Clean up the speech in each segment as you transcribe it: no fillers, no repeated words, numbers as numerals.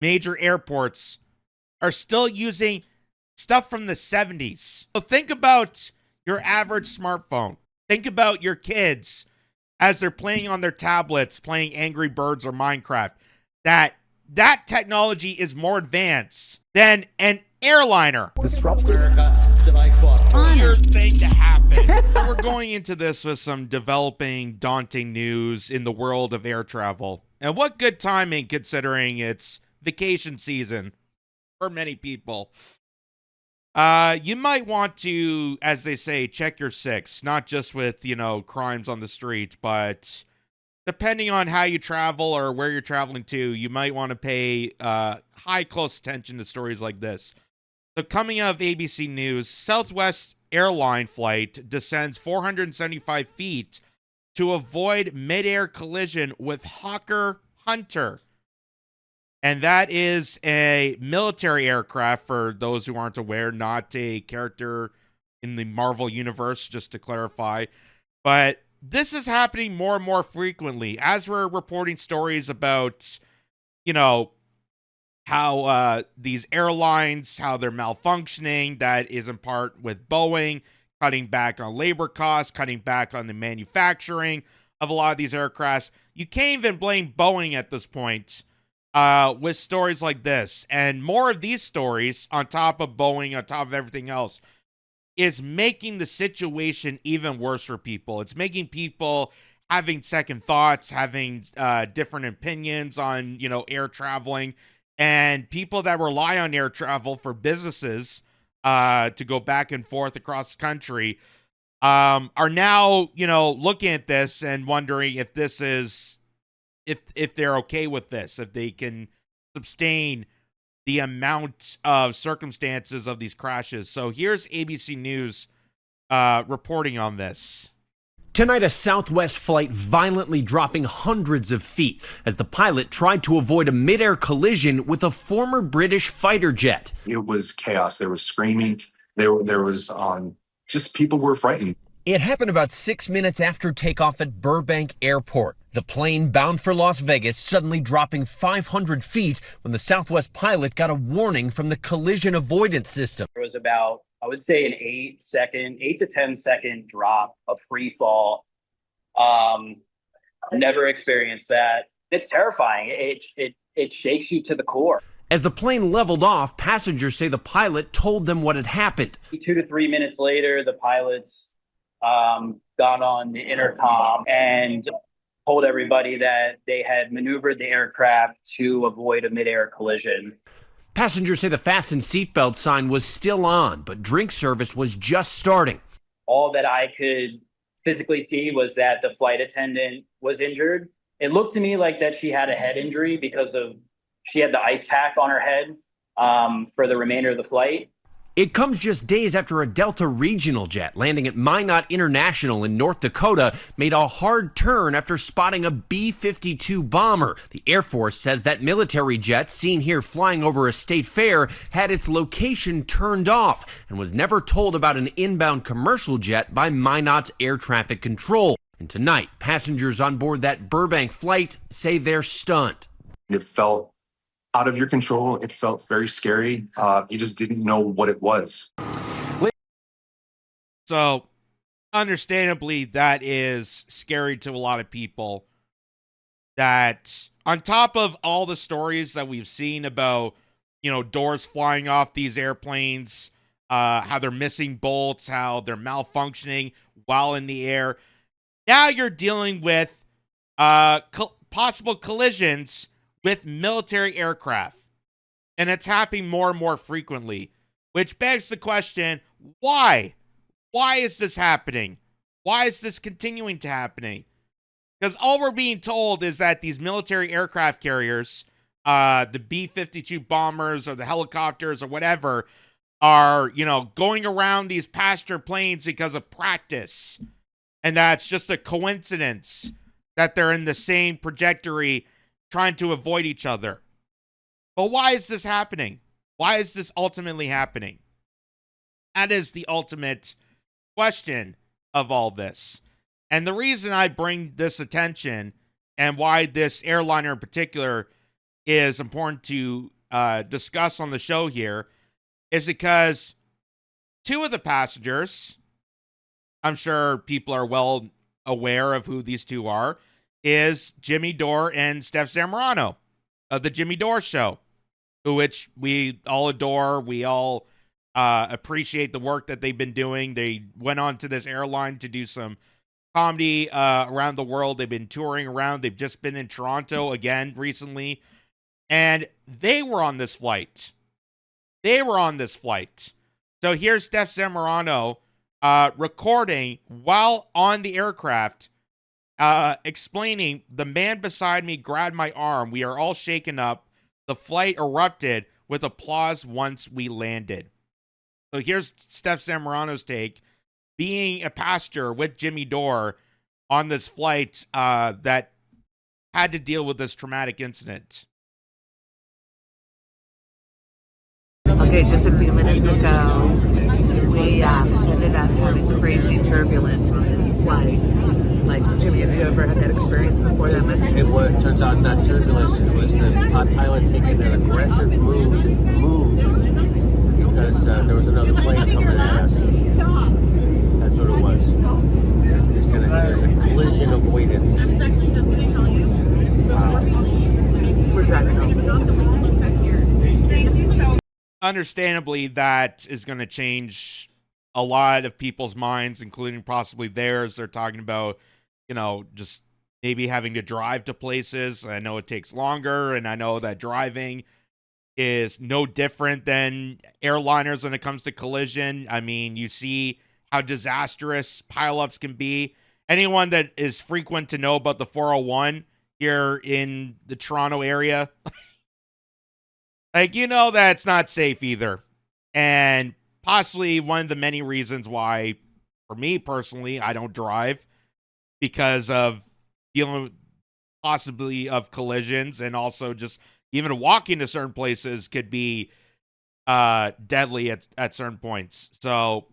major airports are still using stuff from the 70s. So think about your average smartphone. Think about your kids as they're playing on their tablets, playing Angry Birds or Minecraft. That technology is more advanced than an airliner. Disruptive. Weird thing to happen. We're going into this with some developing, daunting news in the world of air travel. And what good timing considering it's vacation season for many people. You might want to, as they say, check your six, not just with, crimes on the street, but depending on how you travel or where you're traveling to, you might want to pay high close attention to stories like this. So coming out of ABC News, Southwest airline flight descends 475 feet to avoid mid-air collision with Hawker Hunter. And that is a military aircraft, for those who aren't aware, not a character in the Marvel universe, just to clarify. But this is happening more and more frequently as we're reporting stories about, how these airlines, how they're malfunctioning. That is in part with Boeing cutting back on labor costs, cutting back on the manufacturing of a lot of these aircrafts. You can't even blame Boeing at this point with stories like this. And more of these stories on top of Boeing, on top of everything else, is making the situation even worse for people. It's making people having second thoughts, having different opinions on, air traveling. And people that rely on air travel for businesses to go back and forth across the country are now, looking at this and wondering if this is, if they're okay with this, if they can sustain the amount of circumstances of these crashes. So here's ABC News reporting on this. Tonight, a Southwest flight violently dropping hundreds of feet as the pilot tried to avoid a mid-air collision with a former British fighter jet. It was chaos. There was screaming. There was just people were frightened. It happened about 6 minutes after takeoff at Burbank Airport. The plane bound for Las Vegas suddenly dropping 500 feet when the Southwest pilot got a warning from the collision avoidance system. There was about, I would say, an 8 to 10 second drop of free fall. Never experienced that. It's terrifying. It shakes you to the core. As the plane leveled off, passengers say the pilot told them what had happened. 2 to 3 minutes later, the pilots got on the intercom and told everybody that they had maneuvered the aircraft to avoid a mid-air collision. Passengers say the fasten seatbelt sign was still on, but drink service was just starting. All that I could physically see was that the flight attendant was injured. It looked to me like that she had a head injury because she had the ice pack on her head for the remainder of the flight. It comes just days after a Delta regional jet landing at Minot International in North Dakota made a hard turn after spotting a B-52 bomber. The Air Force says that military jet seen here flying over a state fair had its location turned off and was never told about an inbound commercial jet by Minot's air traffic control. And tonight, passengers on board that Burbank flight say they're stunned. It felt out of your control. It felt very scary. You just didn't know what it was. So, understandably, that is scary to a lot of people. That on top of all the stories that we've seen about, doors flying off these airplanes, how they're missing bolts, how they're malfunctioning while in the air. Now you're dealing with possible collisions with military aircraft. And it's happening more and more frequently, which begs the question, why? Why is this happening? Why is this continuing to happening? Because all we're being told is that these military aircraft carriers, the B-52 bombers or the helicopters or whatever, are, going around these passenger planes because of practice. And that's just a coincidence that they're in the same trajectory trying to avoid each other. But why is this happening? Why is this ultimately happening? That is the ultimate question of all this. And the reason I bring this attention and why this airliner in particular is important to discuss on the show here is because two of the passengers, I'm sure people are well aware of who these two are, is Jimmy Dore and Stef Zamorano of the Jimmy Dore Show, which we all adore. We all appreciate the work that they've been doing. They went on to this airline to do some comedy around the world. They've been touring around. They've just been in Toronto again recently. And they were on this flight. So here's Stef Zamorano recording while on the aircraft, explaining, "The man beside me grabbed my arm. We are all shaken up. The flight erupted with applause once we landed." So here's Stef Zamorano's take, being a passenger with Jimmy Dore on this flight that had to deal with this traumatic incident. Okay, just a few minutes ago, we ended up having crazy turbulence on this flight. Like, Jimmy, have you ever had that experience before that much? It turns out not turbulence. It was the pilot taking an aggressive move because there was another plane coming at us. That's what it was. There's a collision avoidance. We're driving home. Understandably, that is going to change a lot of people's minds, including possibly theirs. They're talking about, just maybe having to drive to places. I know it takes longer, and I know that driving is no different than airliners when it comes to collision. I mean, you see how disastrous pileups can be. Anyone that is frequent to know about the 401 here in the Toronto area, that's not safe either. And possibly one of the many reasons why, for me personally, I don't drive, because of dealing with possibly of collisions, and also just even walking to certain places could be deadly at certain points. So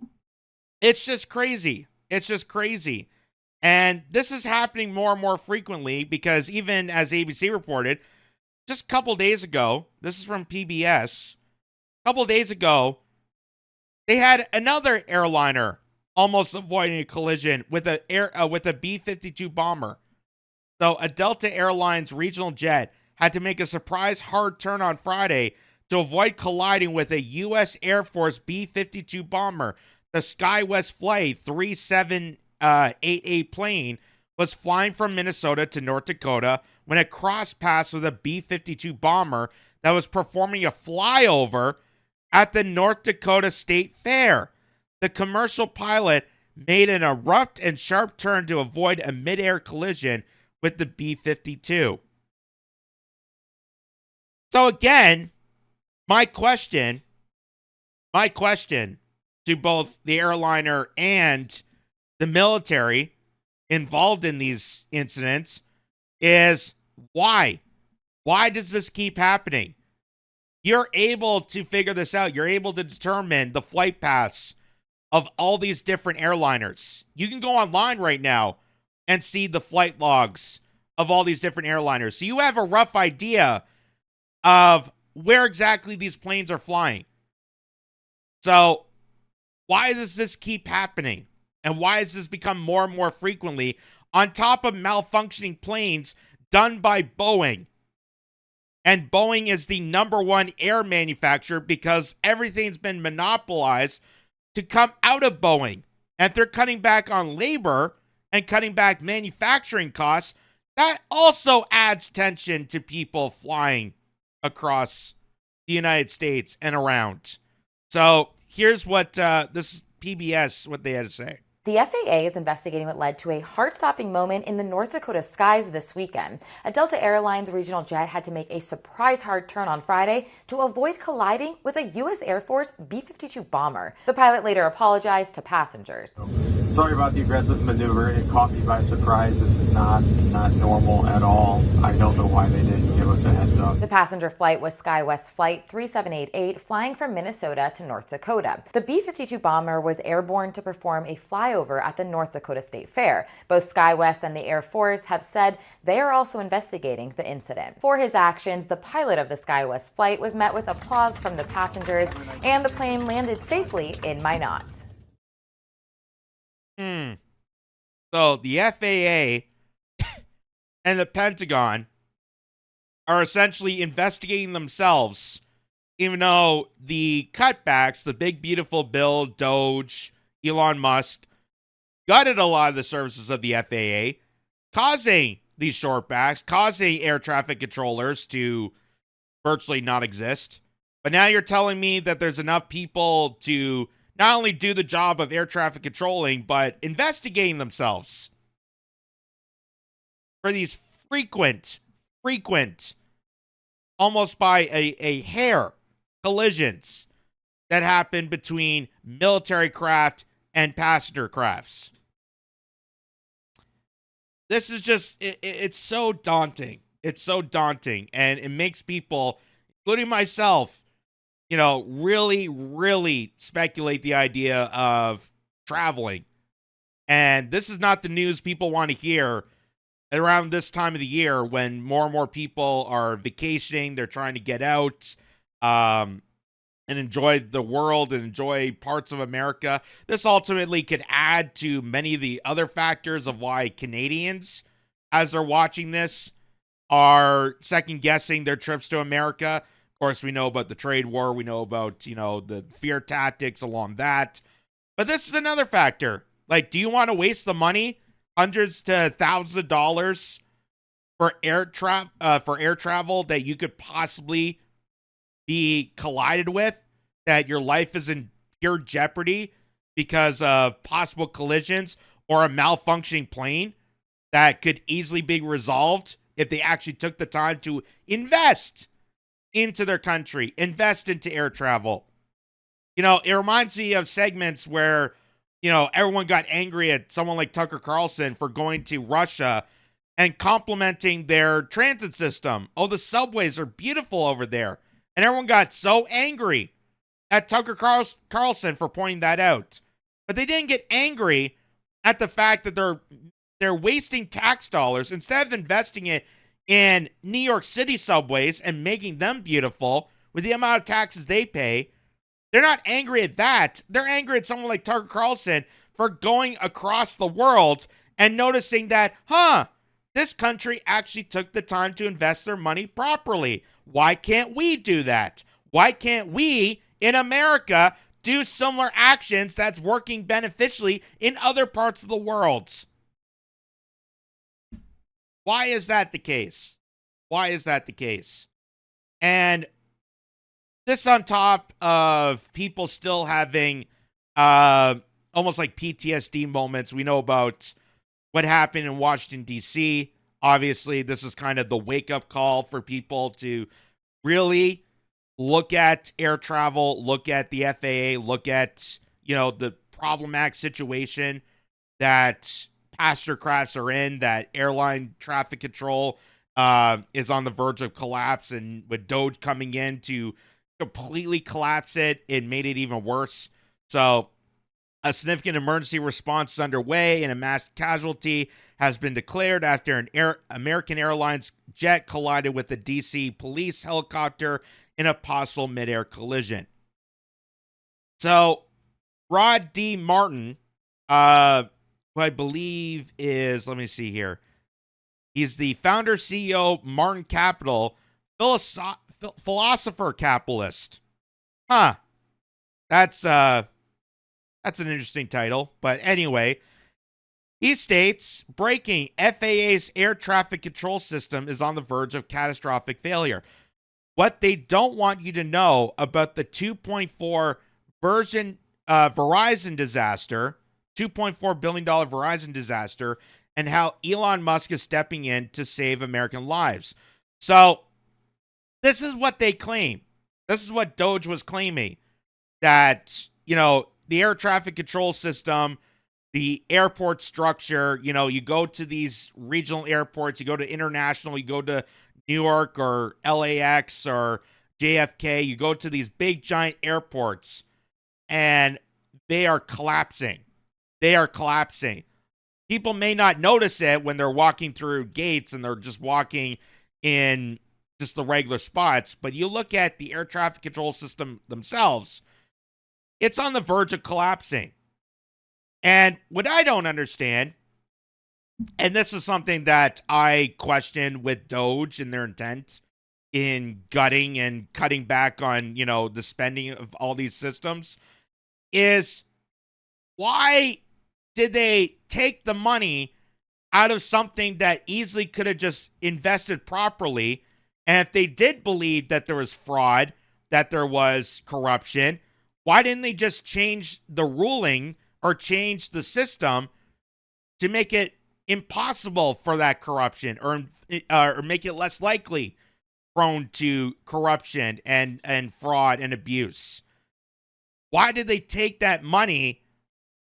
it's just crazy. And this is happening more and more frequently because, even as ABC reported, just a couple days ago, this is from PBS, a couple days ago, they had another airliner almost avoiding a collision with a B-52 bomber. So a Delta Airlines regional jet had to make a surprise hard turn on Friday to avoid colliding with a U.S. Air Force B-52 bomber. The SkyWest Flight 3788 plane was flying from Minnesota to North Dakota when it crossed paths with a B-52 bomber that was performing a flyover at the North Dakota State Fair. The commercial pilot made an abrupt and sharp turn to avoid a mid-air collision with the B-52. So again, my question to both the airliner and the military involved in these incidents is why? Why does this keep happening? You're able to figure this out. You're able to determine the flight paths of all these different airliners. You can go online right now and see the flight logs of all these different airliners. So you have a rough idea of where exactly these planes are flying. So why does this keep happening? And why has this become more and more frequently on top of malfunctioning planes done by Boeing? And Boeing is the #1 air manufacturer because everything's been monopolized to come out of Boeing. And they're cutting back on labor and cutting back manufacturing costs. That also adds tension to people flying across the United States and around. So here's what this is PBS, what they had to say. The FAA is investigating what led to a heart-stopping moment in the North Dakota skies this weekend. A Delta Airlines regional jet had to make a surprise hard turn on Friday to avoid colliding with a U.S. Air Force B-52 bomber. The pilot later apologized to passengers. Sorry about the aggressive maneuver. It caught me by surprise. This is not normal at all. I don't know why they didn't give us a heads up. The passenger flight was SkyWest Flight 3788, flying from Minnesota to North Dakota. The B-52 bomber was airborne to perform a flyover flyover at the North Dakota State Fair. Both SkyWest and the Air Force have said they are also investigating the incident. For his actions, the pilot of the SkyWest flight was met with applause from the passengers, and the plane landed safely in Minot. So the FAA and the Pentagon are essentially investigating themselves, even though the cutbacks, the big beautiful bill, Doge, Elon Musk, gutted a lot of the services of the FAA, causing these shortbacks, causing air traffic controllers to virtually not exist. But now you're telling me that there's enough people to not only do the job of air traffic controlling, but investigating themselves for these frequent, almost by a hair, collisions that happen between military craft and passenger crafts. This is just, it's so daunting. It's so daunting, and it makes people, including myself, really speculate the idea of traveling. And this is not the news people want to hear around this time of the year when more and more people are vacationing. They're trying to get out and enjoy the world and enjoy parts of America. This ultimately could add to many of the other factors of why Canadians, as they're watching this, are second-guessing their trips to America. Of course, we know about the trade war. We know about, the fear tactics along that. But this is another factor. Like, do you want to waste the money, hundreds to thousands of dollars for air travel that you could possibly be collided with, that your life is in pure jeopardy because of possible collisions or a malfunctioning plane that could easily be resolved if they actually took the time to invest into their country, invest into air travel? It reminds me of segments where, everyone got angry at someone like Tucker Carlson for going to Russia and complimenting their transit system. Oh, the subways are beautiful over there. And everyone got so angry at Tucker Carlson for pointing that out. But they didn't get angry at the fact that they're wasting tax dollars instead of investing it in New York City subways and making them beautiful with the amount of taxes they pay. They're not angry at that. They're angry at someone like Tucker Carlson for going across the world and noticing that, this country actually took the time to invest their money properly. Why can't we do that? Why can't we in America do similar actions that's working beneficially in other parts of the world? Why is that the case? Why is that the case? And this on top of people still having almost like PTSD moments. We know about what happened in Washington, D.C. Obviously, this was kind of the wake-up call for people to really look at air travel, look at the FAA, look at, the problematic situation that passenger crafts are in, that airline traffic control is on the verge of collapse, and with Doge coming in to completely collapse it, it made it even worse. So a significant emergency response is underway, and a mass casualty has been declared after an American Airlines jet collided with a D.C. police helicopter in a possible midair collision. So Rod D. Martin, who I believe is, let me see here, he's the founder, CEO, Martin Capital, philosopher capitalist. That's an interesting title. But anyway, he states, breaking, FAA's air traffic control system is on the verge of catastrophic failure. What they don't want you to know about the 2.4 Verizon disaster, $2.4 billion Verizon disaster, and how Elon Musk is stepping in to save American lives. So this is what they claim. This is what Doge was claiming, that, the air traffic control system, the airport structure, you go to these regional airports, you go to international, you go to New York or LAX or JFK, you go to these big giant airports and they are collapsing. they are collapsing. People may not notice it when they're walking through gates and they're just walking in just the regular spots, but you look at the air traffic control system themselves, it's on the verge of collapsing. And what I don't understand, and this is something that I questioned with Doge and their intent in gutting and cutting back on, the spending of all these systems, is why did they take the money out of something that easily could have just invested properly? And if they did believe that there was fraud, that there was corruption, why didn't they just change the ruling or change the system to make it impossible for that corruption, or make it less likely prone to corruption and fraud and abuse? Why did they take that money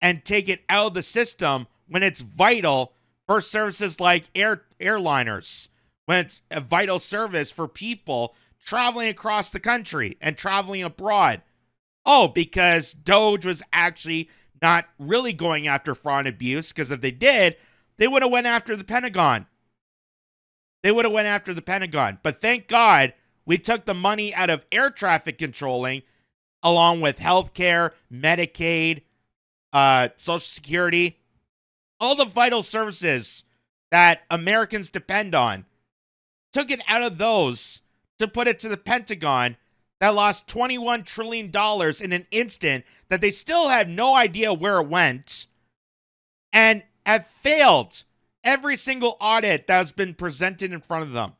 and take it out of the system when it's vital for services like airliners, when it's a vital service for people traveling across the country and traveling abroad? Oh, because Doge was actually not really going after fraud and abuse, because if they did, they would have went after the Pentagon. But thank God we took the money out of air traffic controlling, along with healthcare, Medicaid, Social Security, all the vital services that Americans depend on. Took it out of those to put it to the Pentagon, that lost $21 trillion in an instant, that they still have no idea where it went, and have failed every single audit that has been presented in front of them.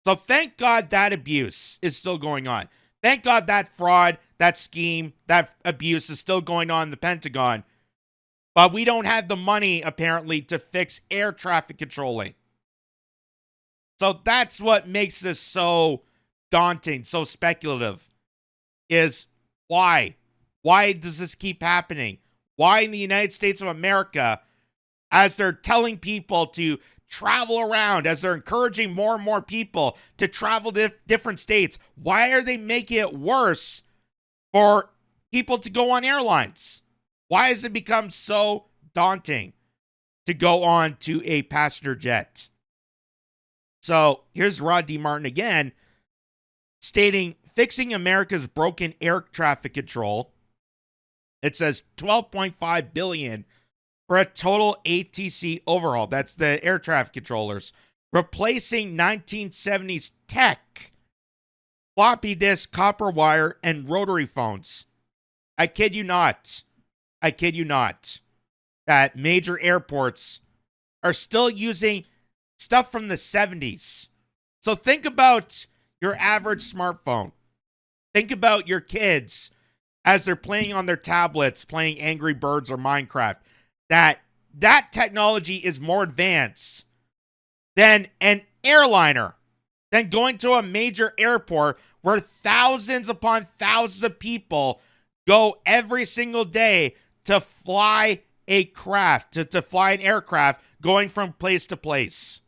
So thank God that abuse is still going on. Thank God that fraud, that scheme, that abuse is still going on in the Pentagon. But we don't have the money, apparently, to fix air traffic controlling. So that's what makes this so daunting, so speculative, is why? Why does this keep happening? Why in the United States of America, as they're telling people to travel around, as they're encouraging more and more people to travel to different states, why are they making it worse for people to go on airlines? Why has it become so daunting to go on to a passenger jet? So here's Rod D. Martin again, stating, fixing America's broken air traffic control. It says $12.5 billion for a total ATC overhaul. That's the air traffic controllers. Replacing 1970s tech, floppy disk, copper wire, and rotary phones. I kid you not. That major airports are still using stuff from the 70s. So think about your average smartphone. Think about your kids as they're playing on their tablets, playing Angry Birds or Minecraft. That technology is more advanced than an airliner, than going to a major airport where thousands upon thousands of people go every single day to fly a craft, to fly an aircraft going from place to place.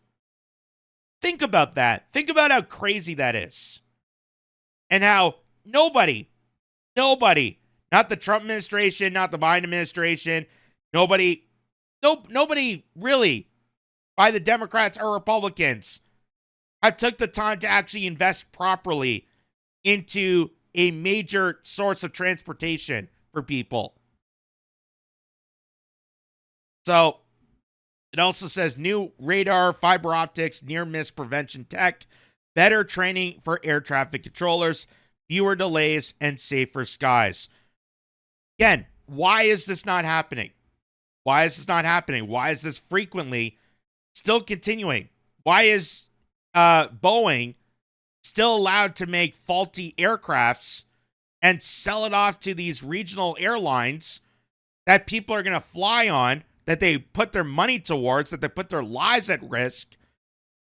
Think about that. Think about how crazy that is. And how nobody, not the Trump administration, not the Biden administration, nobody really, by the Democrats or Republicans, have took the time to actually invest properly into a major source of transportation for people. So it also says new radar, fiber optics, near miss prevention tech, better training for air traffic controllers, fewer delays, and safer skies. Again, why is this not happening? Why is this frequently still continuing? Why is Boeing still allowed to make faulty aircrafts and sell it off to these regional airlines that people are going to fly on, that they put their money towards, that they put their lives at risk,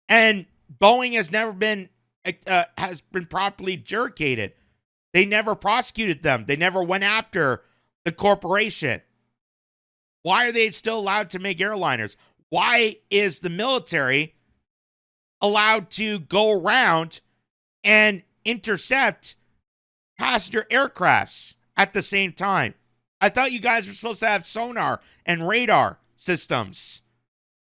and Boeing has never been properly adjudicated. They never prosecuted them. They never went after the corporation. Why are they still allowed to make airliners? Why is the military allowed to go around and intercept passenger aircrafts at the same time? I thought you guys were supposed to have sonar and radar systems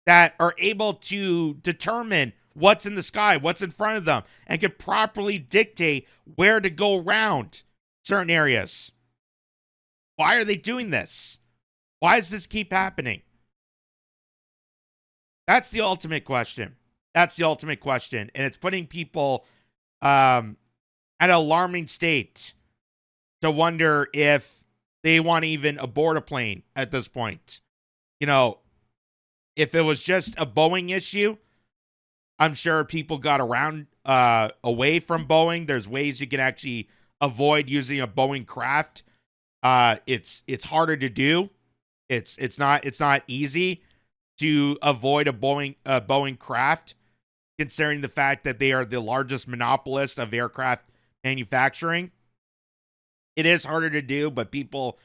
that are able to determine what's in the sky, what's in front of them, and can properly dictate where to go around certain areas. Why are they doing this? Why does this keep happening? That's the ultimate question. That's the ultimate question. And it's putting people at an alarming state to wonder if they want to even aboard a plane at this point. You know, if it was just a Boeing issue, I'm sure people got around away from Boeing. There's ways you can actually avoid using a Boeing craft. It's harder to do. It's not easy to avoid a Boeing craft, considering the fact that they are the largest monopolist of aircraft manufacturing. It is harder to do, but people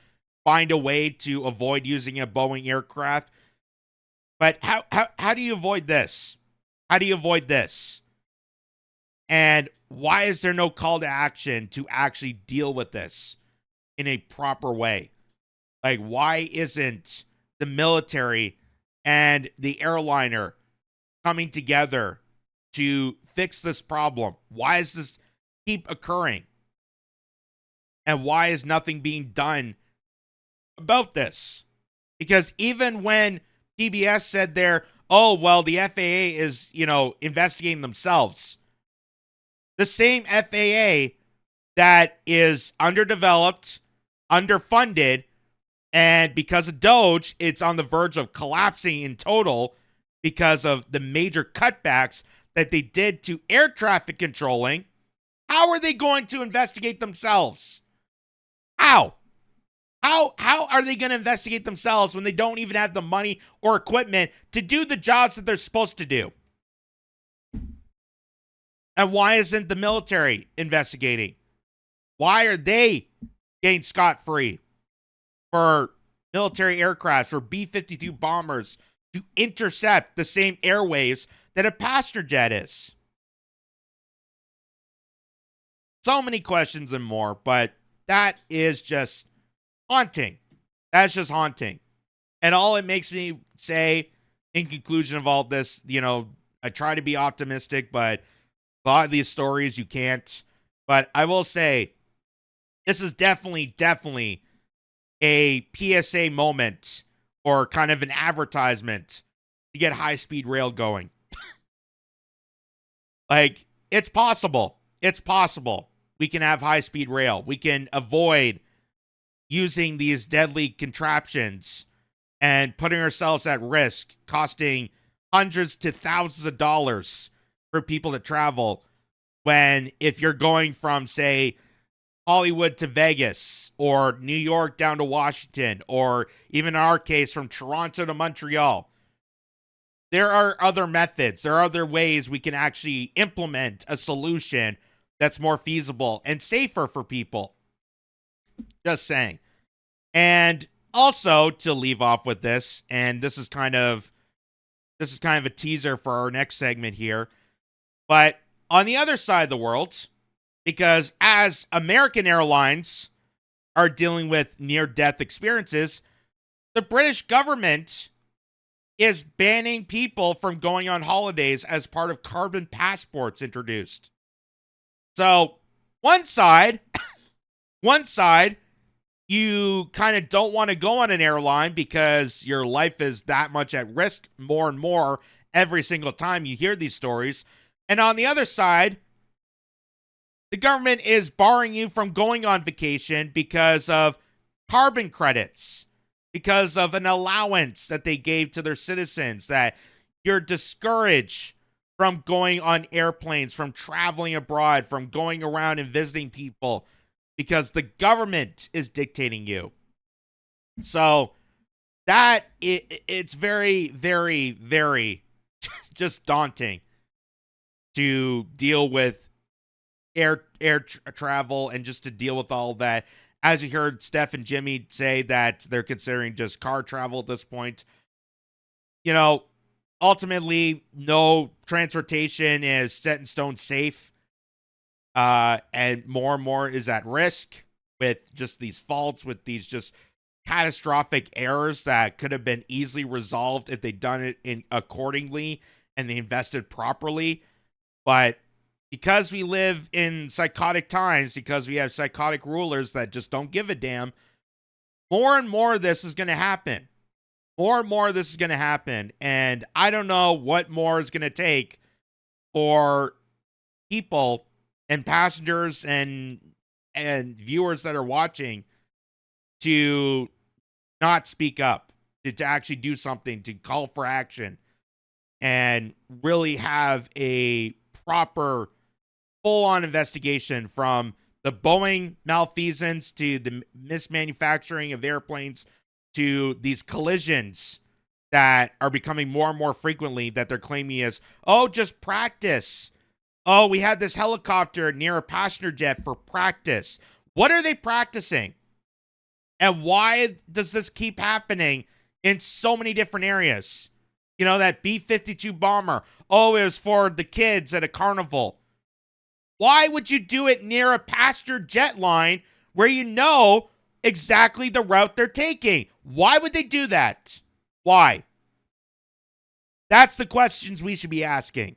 find a way to avoid using a Boeing aircraft. But how do you avoid this? How do you avoid this? And why is there no call to action to actually deal with this in a proper way? Like, why isn't the military and the airliner coming together to fix this problem? Why does this keep occurring? And why is nothing being done about this? Because even when PBS said there, oh, well, the FAA is, investigating themselves. The same FAA that is underdeveloped, underfunded, and because of Doge, it's on the verge of collapsing in total because of the major cutbacks that they did to air traffic controlling. How are they going to investigate themselves? How? How are they going to investigate themselves when they don't even have the money or equipment to do the jobs that they're supposed to do? And why isn't the military investigating? Why are they getting scot-free for military aircraft, for B-52 bombers to intercept the same airwaves that a passenger jet is? So many questions and more, but that is just haunting. That's just haunting. And all it makes me say in conclusion of all this, I try to be optimistic, but a lot of these stories you can't. But I will say this is definitely a PSA moment or kind of an advertisement to get high-speed rail going. Like, it's possible. It's possible. We can have high-speed rail. We can avoid using these deadly contraptions and putting ourselves at risk, costing hundreds to thousands of dollars for people to travel. When if you're going from, say, Hollywood to Vegas, or New York down to Washington, or even in our case from Toronto to Montreal, there are other methods. There are other ways we can actually implement a solution that's more feasible and safer for people. Just saying. And also, to leave off with this, and this is kind of a teaser for our next segment here, but on the other side of the world, because as American airlines are dealing with near-death experiences, the British government is banning people from going on holidays as part of carbon passports introduced. So, one side, you kind of don't want to go on an airline because your life is that much at risk more and more every single time you hear these stories. And on the other side, the government is barring you from going on vacation because of carbon credits, because of an allowance that they gave to their citizens, that you're discouraged from going on airplanes, from traveling abroad, from going around and visiting people, because the government is dictating you. So that it's very, very, very just daunting to deal with air travel and just to deal with all that. As you heard Stef and Jimmy say that they're considering just car travel at this point. Ultimately, no transportation is set in stone safe. And more is at risk with just these faults, with these just catastrophic errors that could have been easily resolved if they'd done it accordingly and they invested properly. But because we live in psychotic times, because we have psychotic rulers that just don't give a damn, more and more of this is going to happen. More and more of this is going to happen. And I don't know what more is going to take for people and passengers and viewers that are watching to not speak up, to actually do something, to call for action, and really have a proper, full-on investigation from the Boeing malfeasance to the mismanufacturing of airplanes to these collisions that are becoming more and more frequently that they're claiming is, oh, just practice. Oh, we had this helicopter near a passenger jet for practice. What are they practicing? And why does this keep happening in so many different areas? You know, that B-52 bomber. Oh, it was for the kids at a carnival. Why would you do it near a passenger jet line where you know exactly the route they're taking? Why would they do that? Why? That's the questions we should be asking.